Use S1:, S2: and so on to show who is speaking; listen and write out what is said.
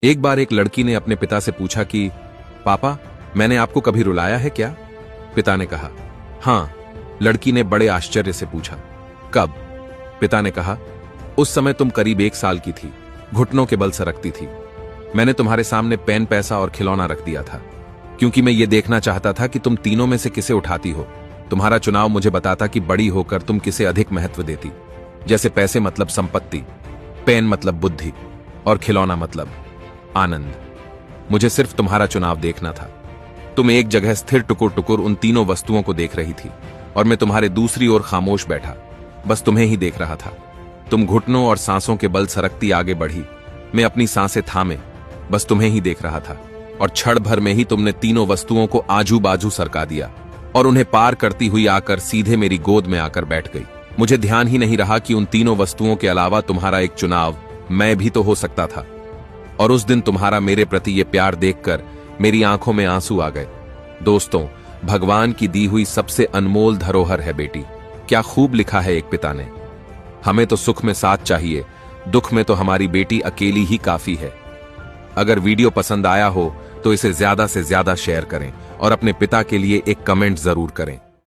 S1: एक बार एक लड़की ने अपने पिता से पूछा कि पापा, मैंने आपको कभी रुलाया है क्या? पिता ने कहा, हाँ। लड़की ने बड़े आश्चर्य से पूछा, कब? पिता ने कहा, उस समय तुम करीब 1 साल की थी, घुटनों के बल सरकती थी। मैंने तुम्हारे सामने पेन, पैसा और खिलौना रख दिया था, क्योंकि मैं ये देखना चाहता था कि तुम तीनों में से किसे उठाती हो। तुम्हारा चुनाव मुझे बताता कि बड़ी होकर तुम किसे अधिक महत्व देती। जैसे पैसे मतलब संपत्ति, पेन मतलब बुद्धि और खिलौना मतलब आनंद। मुझे सिर्फ तुम्हारा चुनाव देखना था। तुम एक जगह स्थिर टुकुर टुकुर उन तीनों वस्तुओं को देख रही थी और मैं तुम्हारे दूसरी ओर खामोश बैठा, बस तुम्हें ही देख रहा था। तुम घुटनों और सांसों के बल सरकती आगे बढ़ी, मैं अपनी सांसें थामे बस तुम्हें ही देख रहा था, और क्षण भर में ही तुमने तीनों वस्तुओं को आजू बाजू सरका दिया और उन्हें पार करती हुई आकर सीधे मेरी गोद में आकर बैठ गई। मुझे ध्यान ही नहीं रहा कि उन तीनों वस्तुओं के अलावा तुम्हारा एक चुनाव मैं भी तो हो सकता था। और उस दिन तुम्हारा मेरे प्रति ये प्यार देखकर मेरी आंखों में आंसू आ गए। दोस्तों, भगवान की दी हुई सबसे अनमोल धरोहर है बेटी। क्या खूब लिखा है एक पिता ने। हमें तो सुख में साथ चाहिए, दुख में तो हमारी बेटी अकेली ही काफी है। अगर वीडियो पसंद आया हो तो इसे ज्यादा से ज्यादा शेयर करें और अपने पिता के लिए एक कमेंट जरूर करें।